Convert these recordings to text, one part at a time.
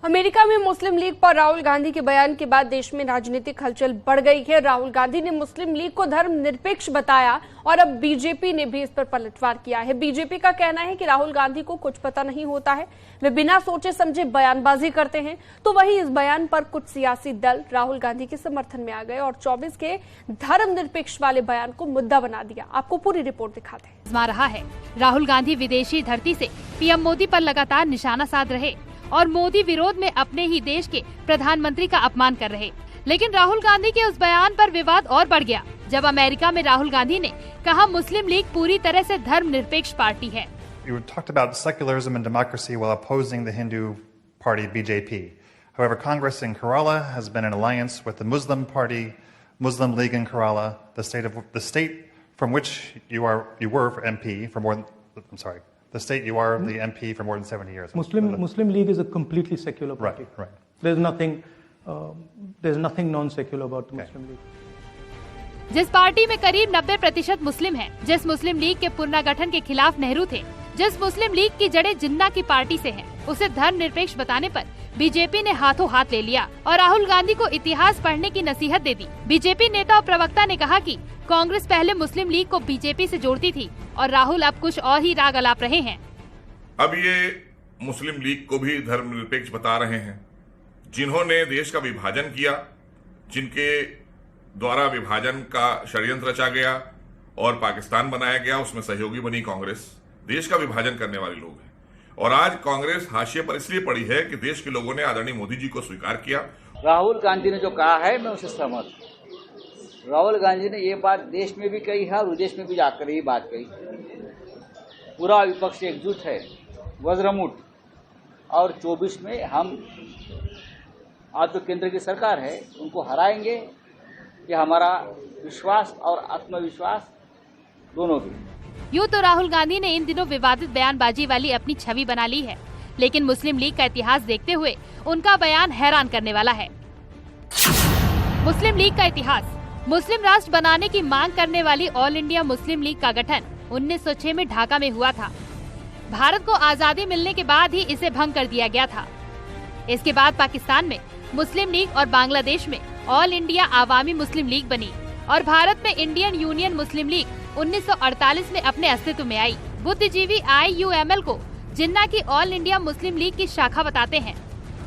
America में मुस्लिम league पर राहुल गांधी के बयान के बाद देश में राजनीतिक हलचल बढ़ गई है। राहुल गांधी ने मुस्लिम लीग को धर्मनिरपेक्ष बताया और अब बीजेपी ने भी इस पर पलटवार किया है। बीजेपी का कहना है कि राहुल गांधी को कुछ पता नहीं होता है, वे बिना सोचे समझे बयानबाजी करते हैं। तो वहीं इस बयान पर कुछ सियासी दल राहुल गांधी के समर्थन में आ गए और 24 के धर्मनिरपेक्ष वाले बयान को मुद्दा बना दिया। आपको पूरी रिपोर्ट दिखाते हैं। रहा है राहुल गांधी विदेशी धरती से पीएम मोदी पर लगातार निशाना साध रहे और मोदी विरोध में अपने ही देश के प्रधानमंत्री का अपमान कर रहे। लेकिन राहुल गांधी के उस बयान पर विवाद और बढ़ गया जब अमेरिका में राहुल गांधी ने कहा मुस्लिम लीग पूरी तरह से धर्मनिरपेक्ष पार्टी है। You talked about secularism and democracy while opposing the Hindu party BJP. However, Congress in Kerala has been in alliance with the Muslim party, Muslim League in Kerala, the state from which you were MP for more than, the state you are the MP for more than 70 years. Muslim League is a completely secular party. Right. There's nothing non-secular about the Muslim League. जिस party में करीब 90% मुस्लिम हैं, जिस मुस्लिम league के पुनर्गठन के खिलाफ नेहरू थे, जिस मुस्लिम लीग की जड़ें जिन्ना की पार्टी से हैं, उसे धर्मनिरपेक्ष बताने पर बीजेपी ने हाथों हाथ ले लिया और राहुल गांधी को इतिहास पढ़ने की नसीहत दे दी। बीजेपी नेता और प्रवक्ता ने कहा कि कांग्रेस पहले मुस्लिम लीग को बीजेपी से जोड़ती थी और राहुल अब कुछ और ही राग अलाप रहे हैं। अब ये मुस्लिम लीग को भी धर्मनिरपेक्ष बता रहे हैं, जिन्होंने देश का विभाजन किया, जिनके द्वारा विभाजन का षड्यंत्र रचा गया और पाकिस्तान बनाया गया, उसमें सहयोगी बनी कांग्रेस। देश का विभाजन करने वाले लोग हैं और आज कांग्रेस हाशिए पर इसलिए पड़ी है कि देश के लोगों ने आदरणीय मोदी जी को स्वीकार किया। राहुल गांधी ने जो कहा है मैं उसे सहमत हूं। राहुल गांधी ने ये बात देश में भी कही है और विदेश में भी जाकर ये बात कही। पूरा विपक्ष एकजुट है, वज्रमुठ, और 24 में हम आज तो केंद्र की सरकार है, उनको हराएंगे। ये हमारा विश्वास और आत्मविश्वास दोनों भी। यूँ तो राहुल गांधी ने इन दिनों विवादित बयानबाजी वाली अपनी छवि बना ली है, लेकिन मुस्लिम लीग का इतिहास देखते हुए उनका बयान हैरान करने वाला है। मुस्लिम लीग का इतिहास। मुस्लिम राष्ट्र बनाने की मांग करने वाली ऑल इंडिया मुस्लिम लीग का गठन 1906 में ढाका में हुआ था। भारत को आजादी मिलने के बाद ही इसे भंग कर दिया गया था। इसके बाद पाकिस्तान में मुस्लिम लीग और बांग्लादेश में ऑल इंडिया आवामी मुस्लिम लीग बनी और भारत में इंडियन यूनियन मुस्लिम लीग 1948 में अपने अस्तित्व में आई। बुद्धिजीवी IUML को जिन्ना की ऑल इंडिया मुस्लिम लीग की शाखा बताते हैं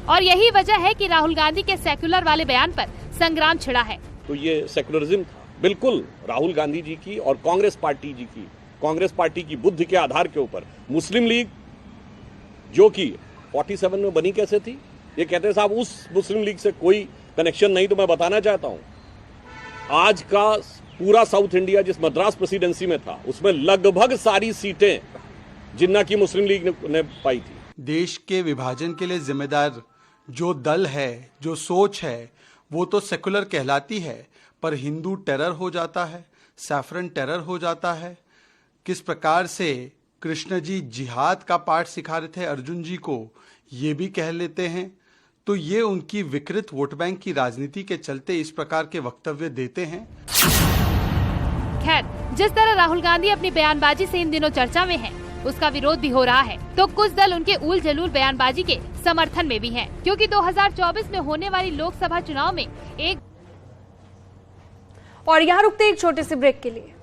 और यही वजह है कि राहुल गांधी के सेक्युलर वाले बयान पर संग्राम छिड़ा है। तो ये सेक्युलरिज्म बिल्कुल राहुल गांधी जी की और कांग्रेस पार्टी की बुद्धि के आधार के ऊपर मुस्लिम लीग जो कि 47 में बनी कैसे थी, ये कहते हैं साहब उस मुस्लिम लीग से कोई कनेक्शन नहीं। तो मैं बताना चाहता हूं, आज का पूरा साउथ इंडिया जिस मद्रास प्रेसिडेंसी में था, उसमें लगभग सारी सीटें जिन्ना की मुस्लिम लीग ने पाई थी। देश के विभाजन के लिए जिम्मेदार जो दल है, जो सोच है, वो तो सेकुलर कहलाती है, पर हिंदू टेरर हो जाता है, सैफरन टेरर हो जाता है। किस प्रकार से कृष्ण जी जिहाद का पाठ सिखा रहे थे अर्जुन जी को, ये भी कह लेते हैं। तो ये उनकी विकृत वोट बैंक की राजनीति के चलते इस प्रकार के वक्तव्य देते हैं। खैर, जिस तरह राहुल गांधी अपनी बयानबाजी से इन दिनों चर्चा में हैं, उसका विरोध भी हो रहा है। तो कुछ दल उनके उल जलूल बयानबाजी के समर्थन में भी हैं, क्योंकि 2024 में होने वाली लोकसभा चुनाव में और यहाँ रुकते एक छोटे से ब्रेक के लिए।